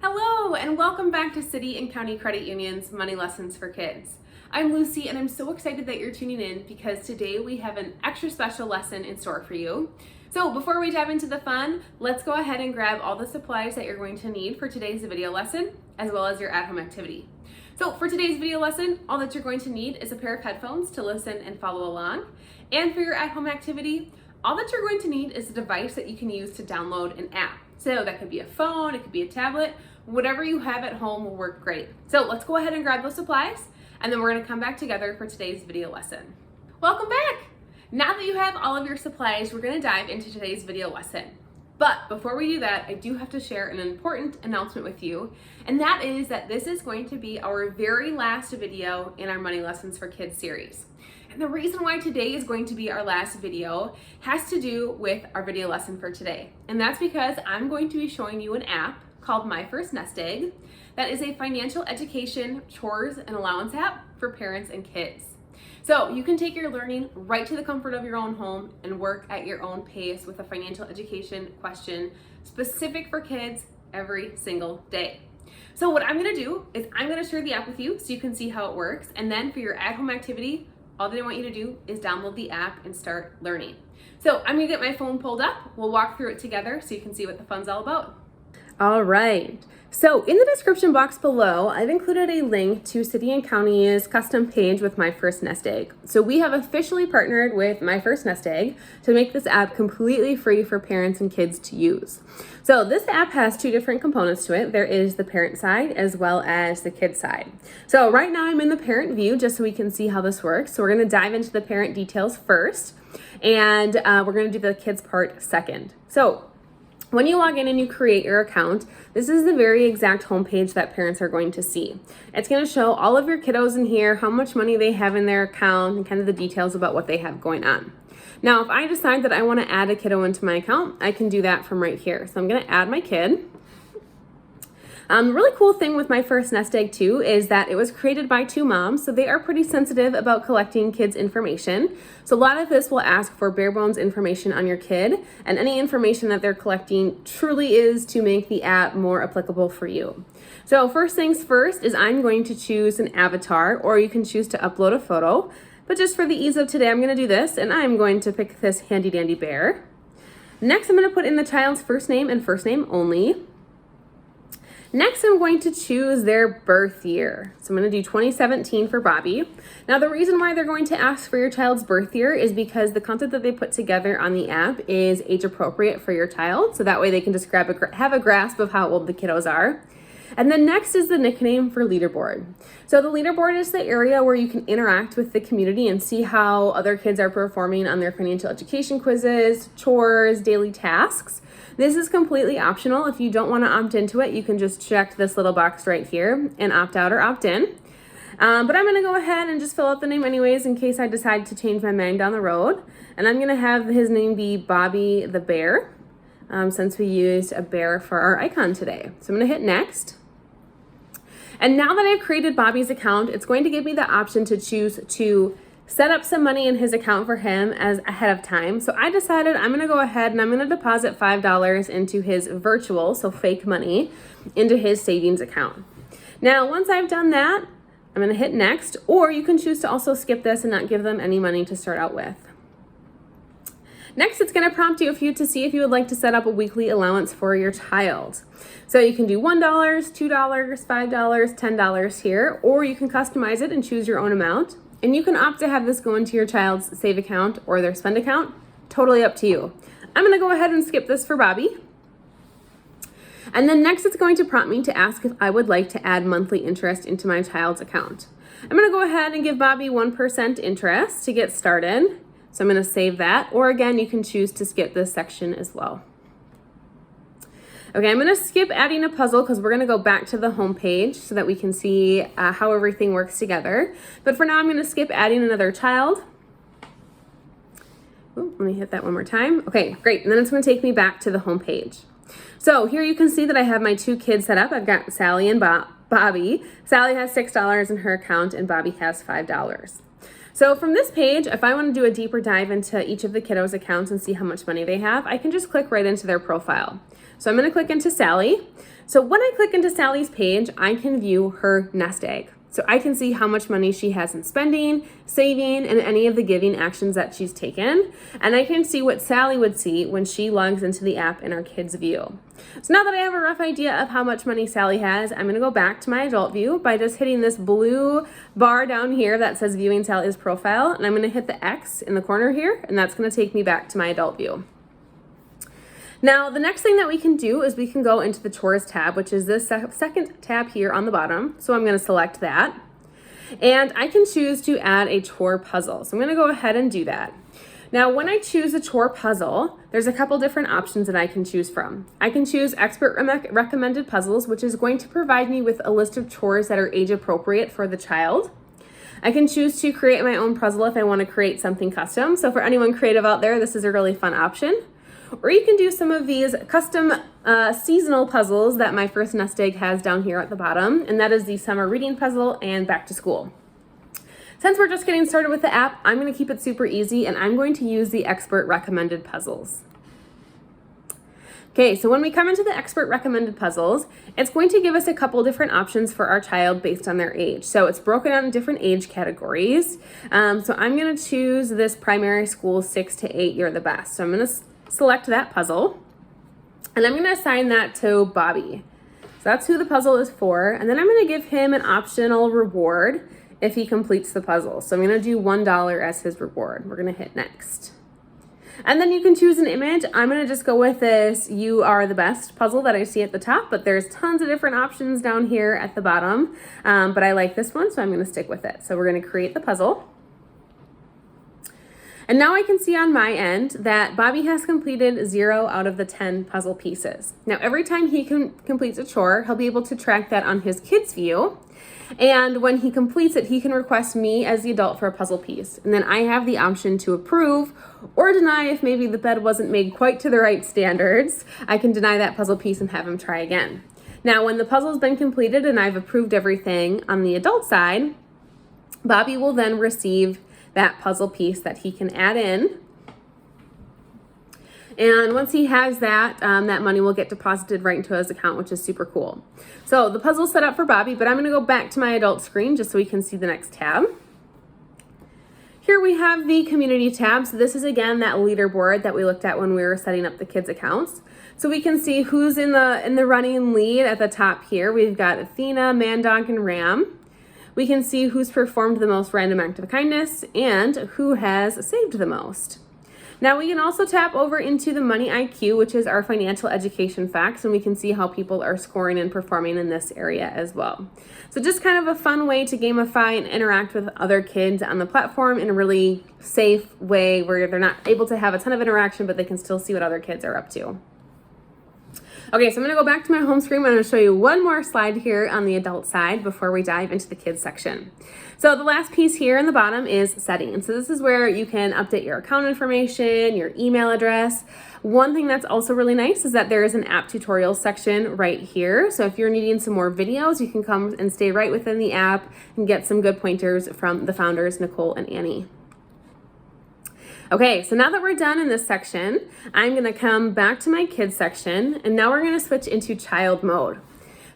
Hello and welcome back to City and County Credit Union's Money Lessons for Kids. I'm Lucy and I'm so excited that you're tuning in because today we have an extra special lesson in store for you. So before we dive into the fun, let's go ahead and grab all the supplies that you're going to need for today's video lesson, as well as your at-home activity. So for today's video lesson, all that you're going to need is a pair of headphones to listen and follow along. And for your at-home activity, all that you're going to need is a device that you can use to download an app. So that could be a phone, it could be a tablet, whatever you have at home will work great. So let's go ahead and grab those supplies, and then we're gonna come back together for today's video lesson. Welcome back! Now that you have all of your supplies, we're gonna dive into today's video lesson. But before we do that, I do have to share an important announcement with you, and that is that this is going to be our very last video in our Money Lessons for Kids series. And the reason why today is going to be our last video has to do with our video lesson for today. And that's because I'm going to be showing you an app called My First Nest Egg that is a financial education, chores, and allowance app for parents and kids. So you can take your learning right to the comfort of your own home and work at your own pace with a financial education question specific for kids every single day. So what I'm gonna do is I'm gonna share the app with you so you can see how it works. And then for your at-home activity, all that I want you to do is download the app and start learning. So I'm gonna get my phone pulled up. We'll walk through it together so you can see what the fun's all about. All right, so in the description box below, I've included a link to City and County's custom page with My First Nest Egg. So we have officially partnered with My First Nest Egg to make this app completely free for parents and kids to use. So this app has two different components to it. There is the parent side as well as the kid side. So right now I'm in the parent view just so we can see how this works. So we're gonna dive into the parent details first, and we're gonna do the kids part second. So when you log in and you create your account, this is the very exact homepage that parents are going to see. It's going to show all of your kiddos in here, how much money they have in their account, and kind of the details about what they have going on. Now, if I decide that I want to add a kiddo into my account, I can do that from right here. So I'm going to add my kid. The really cool thing with My First Nest Egg too is that it was created by two moms, so they are pretty sensitive about collecting kids' information. So a lot of this will ask for bare bones information on your kid, and any information that they're collecting truly is to make the app more applicable for you. So first things first is I'm going to choose an avatar, or you can choose to upload a photo. But just for the ease of today, I'm going to do this, and I'm going to pick this handy dandy bear. Next, I'm going to put in the child's first name and first name only. Next, I'm going to choose their birth year. So I'm going to do 2017 for Bobby. Now, the reason why they're going to ask for your child's birth year is because the content that they put together on the app is age appropriate for your child. So that way they can just have a grasp of how old the kiddos are. And then next is the nickname for leaderboard. So the leaderboard is the area where you can interact with the community and see how other kids are performing on their financial education quizzes, chores, daily tasks. This is completely optional. If you don't want to opt into it, you can just check this little box right here and opt out or opt in. But I'm going to go ahead and just fill out the name anyways in case I decide to change my mind down the road. And I'm going to have his name be Bobby the Bear, since we used a bear for our icon today. So I'm going to hit next. And now that I've created Bobby's account, it's going to give me the option to choose to set up some money in his account for him as ahead of time. So I decided I'm going to go ahead and I'm going to deposit $5 into his virtual, so fake money, into his savings account. Now, once I've done that, I'm going to hit next, or you can choose to also skip this and not give them any money to start out with. Next, it's going to prompt you to see if you would like to set up a weekly allowance for your child. So you can do $1, $2, $5, $10 here, or you can customize it and choose your own amount. And you can opt to have this go into your child's save account or their spend account. Totally up to you. I'm going to go ahead and skip this for Bobby. And then next, it's going to prompt me to ask if I would like to add monthly interest into my child's account. I'm going to go ahead and give Bobby 1% interest to get started. So I'm going to save that. Or again, you can choose to skip this section as well. Okay, I'm going to skip adding a puzzle because we're going to go back to the home page so that we can see how everything works together. But for now, I'm going to skip adding another child. Ooh, let me hit that one more time. Okay, great. And then it's going to take me back to the home page. So here you can see that I have my two kids set up. I've got Sally and Bobby. Sally has $6 in her account and Bobby has $5. So from this page, if I want to do a deeper dive into each of the kiddos' accounts and see how much money they have, I can just click right into their profile. So I'm going to click into Sally. So when I click into Sally's page, I can view her nest egg. So I can see how much money she has in spending, saving, and any of the giving actions that she's taken. And I can see what Sally would see when she logs into the app in our kids view. So now that I have a rough idea of how much money Sally has, I'm gonna go back to my adult view by just hitting this blue bar down here that says viewing Sally's profile. And I'm gonna hit the X in the corner here, and that's gonna take me back to my adult view. Now, the next thing that we can do is we can go into the chores tab, which is this second tab here on the bottom. So I'm going to select that. And I can choose to add a chore puzzle. So I'm going to go ahead and do that. Now, when I choose a chore puzzle, there's a couple different options that I can choose from. I can choose expert recommended puzzles, which is going to provide me with a list of chores that are age appropriate for the child. I can choose to create my own puzzle if I want to create something custom. So for anyone creative out there, this is a really fun option. Or you can do some of these custom seasonal puzzles that my first nest egg has down here at the bottom, and that is the summer reading puzzle and back to school. Since we're just getting started with the app, I'm going to keep it super easy, and I'm going to use the expert recommended puzzles. Okay, so when we come into the expert recommended puzzles, it's going to give us a couple different options for our child based on their age. So it's broken out in different age categories. So I'm going to choose this primary school 6 to 8 year the best. So I'm going to select that puzzle, and I'm going to assign that to Bobby. So that's who the puzzle is for, and then I'm going to give him an optional reward if he completes the puzzle. So I'm going to do $1 as his reward. We're going to hit next. And then you can choose an image. I'm going to just go with this "You Are the Best" puzzle that I see at the top, but there's tons of different options down here at the bottom. But I like this one, so I'm going to stick with it. So we're going to create the puzzle. And now I can see on my end that Bobby has completed 0 out of the 10 puzzle pieces. Now, every time he completes a chore, he'll be able to track that on his kids view. And when he completes it, he can request me as the adult for a puzzle piece. And then I have the option to approve or deny if maybe the bed wasn't made quite to the right standards. I can deny that puzzle piece and have him try again. Now, when the puzzle's been completed and I've approved everything on the adult side, Bobby will then receive that puzzle piece that he can add in. And once he has that, that money will get deposited right into his account, which is super cool. So the puzzle's set up for Bobby, but I'm going to go back to my adult screen just so we can see the next tab. Here we have the community tab. So this is again that leaderboard that we looked at when we were setting up the kids' accounts. So we can see who's in the running lead at the top here. We've got Athena, Mandog, and Ram. We can see who's performed the most random act of kindness and who has saved the most. Now we can also tap over into the Money IQ, which is our financial education facts, and we can see how people are scoring and performing in this area as well. So just kind of a fun way to gamify and interact with other kids on the platform in a really safe way where they're not able to have a ton of interaction, but they can still see what other kids are up to. Okay, so I'm going to go back to my home screen. I'm going to show you one more slide here on the adult side before we dive into the kids section. So the last piece here in the bottom is settings. So this is where you can update your account information, your email address. One thing that's also really nice is that there is an app tutorial section right here. So if you're needing some more videos, you can come and stay right within the app and get some good pointers from the founders, Nicole and Annie. Okay, so now that we're done in this section, I'm gonna come back to my kids section, and now we're gonna switch into child mode.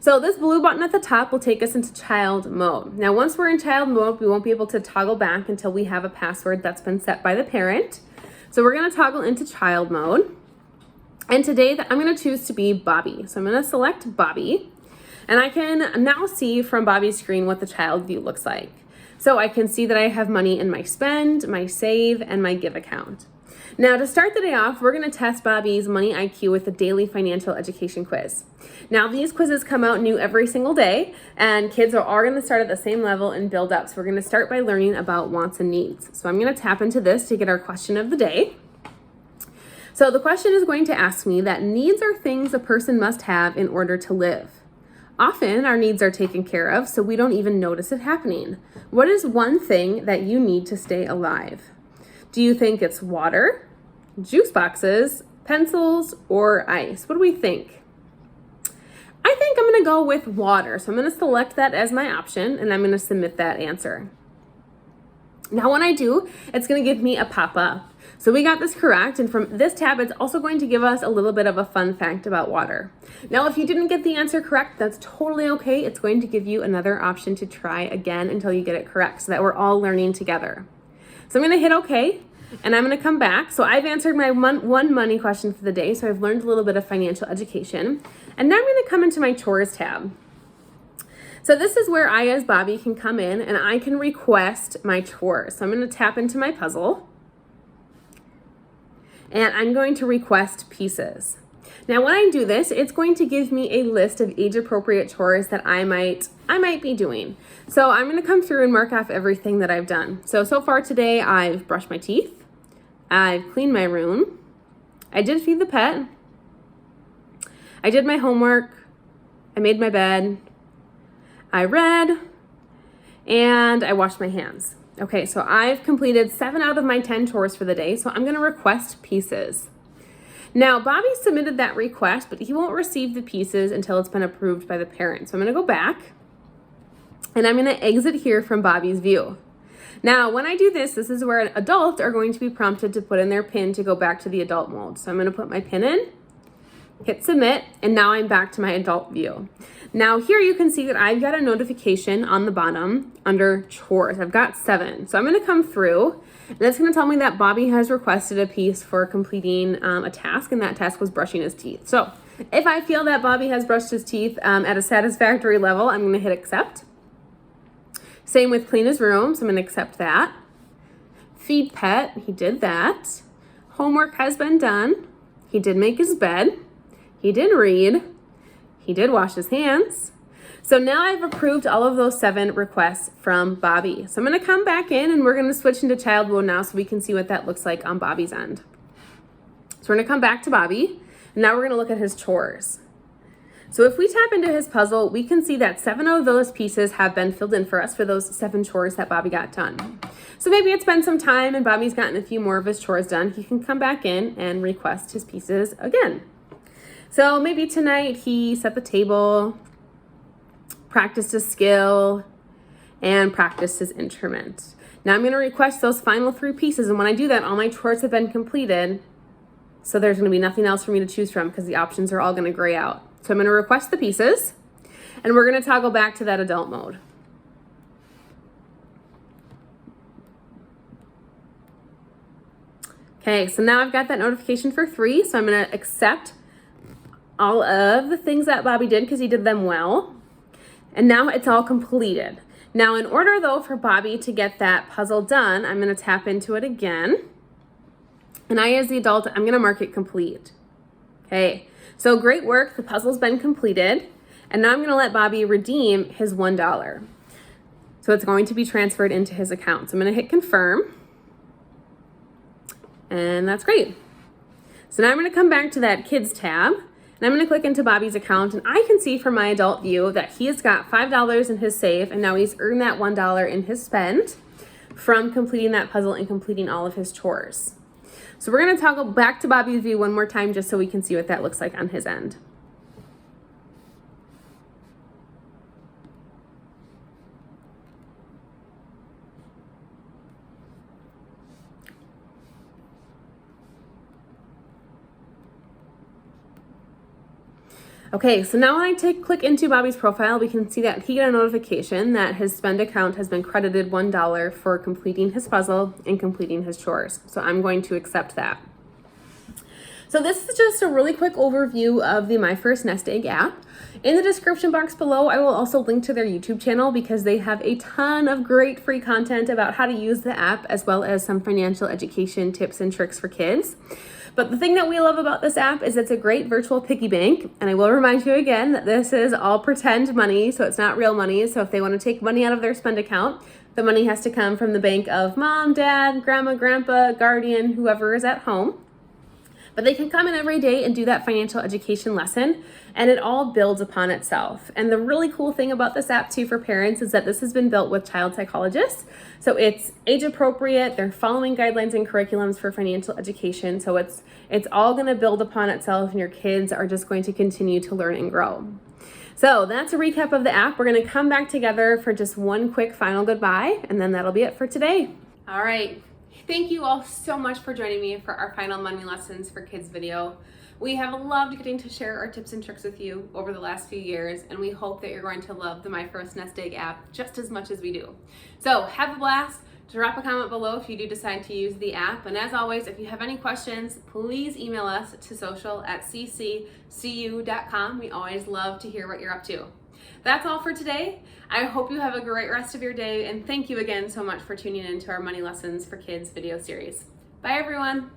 So this blue button at the top will take us into child mode. Now, once we're in child mode, we won't be able to toggle back until we have a password that's been set by the parent. So we're gonna toggle into child mode. And today I'm gonna choose to be Bobby. So I'm gonna select Bobby, and I can now see from Bobby's screen what the child view looks like. So I can see that I have money in my spend, my save, and my give account. Now to start the day off, we're gonna test Bobby's Money IQ with a daily financial education quiz. Now these quizzes come out new every single day, and kids are all gonna start at the same level and build up. So we're gonna start by learning about wants and needs. So I'm gonna tap into this to get our question of the day. So the question is going to ask me that needs are things a person must have in order to live. Often our needs are taken care of, so we don't even notice it happening. What is one thing that you need to stay alive? Do you think it's water, juice boxes, pencils, or ice? What do we think? I think I'm gonna go with water. So I'm gonna select that as my option, and I'm gonna submit that answer. Now when I do, it's gonna give me a pop-up. So we got this correct, and from this tab, it's also going to give us a little bit of a fun fact about water. Now, if you didn't get the answer correct, that's totally okay. It's going to give you another option to try again until you get it correct so that we're all learning together. So I'm gonna hit okay, and I'm gonna come back. So I've answered my one money question for the day, so I've learned a little bit of financial education. And now I'm gonna come into my chores tab. So this is where I, as Bobby, can come in and I can request my chores. So I'm gonna tap into my puzzle, and I'm going to request pieces. Now when I do this, it's going to give me a list of age-appropriate chores that I might be doing. So I'm gonna come through and mark off everything that I've done. So far today, I've brushed my teeth, I've cleaned my room, I did feed the pet, I did my homework, I made my bed, I read, and I washed my hands. Okay, so I've completed 7 out of my 10 chores for the day, so I'm gonna request pieces. Now, Bobby submitted that request, but he won't receive the pieces until it's been approved by the parent. So I'm gonna go back, and I'm gonna exit here from Bobby's view. Now, when I do this, this is where adults are going to be prompted to put in their PIN to go back to the adult mode. So I'm gonna put my PIN in, hit submit, and now I'm back to my adult view. Now here you can see that I've got a notification on the bottom under chores. I've got 7. So I'm gonna come through, and it's gonna tell me that Bobby has requested a piece for completing a task, and that task was brushing his teeth. So if I feel that Bobby has brushed his teeth at a satisfactory level, I'm gonna hit accept. Same with clean his room, so I'm gonna accept that. Feed pet, he did that. Homework has been done. He did make his bed. He did read. He did wash his hands. So now I've approved all of those 7 requests from Bobby. So I'm gonna come back in, and we're gonna switch into child mode now so we can see what that looks like on Bobby's end. So we're gonna come back to Bobby, and now we're gonna look at his chores. So if we tap into his puzzle, we can see that 7 of those pieces have been filled in for us for those 7 chores that Bobby got done. So maybe it's been some time and Bobby's gotten a few more of his chores done. He can come back in and request his pieces again. So maybe tonight he set the table, practiced his skill, and practiced his instrument. Now I'm gonna request those final 3 pieces, and when I do that, all my chores have been completed, so there's gonna be nothing else for me to choose from because the options are all gonna gray out. So I'm gonna request the pieces, and we're gonna toggle back to that adult mode. Okay, so now I've got that notification for 3, so I'm gonna accept all of the things that Bobby did because he did them well. And now it's all completed. Now in order though for Bobby to get that puzzle done, I'm gonna tap into it again. And I, as the adult, I'm gonna mark it complete. Okay, so great work, the puzzle's been completed. And now I'm gonna let Bobby redeem his $1. So it's going to be transferred into his account. So I'm gonna hit confirm. And that's great. So now I'm gonna come back to that kids tab. And I'm gonna click into Bobby's account, and I can see from my adult view that he has got $5 in his save, and now he's earned that $1 in his spend from completing that puzzle and completing all of his chores. So we're gonna toggle back to Bobby's view one more time just so we can see what that looks like on his end. Okay, so now when I click into Bobby's profile, we can see that he got a notification that his spend account has been credited $1 for completing his puzzle and completing his chores. So I'm going to accept that. So this is just a really quick overview of the My First Nest Egg app. In the description box below, I will also link to their YouTube channel because they have a ton of great free content about how to use the app, as well as some financial education tips and tricks for kids. But the thing that we love about this app is it's a great virtual piggy bank. And I will remind you again that this is all pretend money, so it's not real money. So if they want to take money out of their spend account, the money has to come from the bank of mom, dad, grandma, grandpa, guardian, whoever is at home. But they can come in every day and do that financial education lesson, and it all builds upon itself. And the really cool thing about this app too for parents is that this has been built with child psychologists. So it's age appropriate, they're following guidelines and curriculums for financial education. So it's all gonna build upon itself, and your kids are just going to continue to learn and grow. So that's a recap of the app. We're gonna come back together for just one quick final goodbye, and then that'll be it for today. All right. Thank you all so much for joining me for our final Money Lessons for Kids video. We have loved getting to share our tips and tricks with you over the last few years, and we hope that you're going to love the My First Nest Egg app just as much as we do. So have a blast. Drop a comment below if you do decide to use the app. And as always, if you have any questions, please email us to social@cccu.com. We always love to hear what you're up to. That's all for today. I hope you have a great rest of your day, and thank you again so much for tuning in to our Money Lessons for Kids video series. Bye everyone.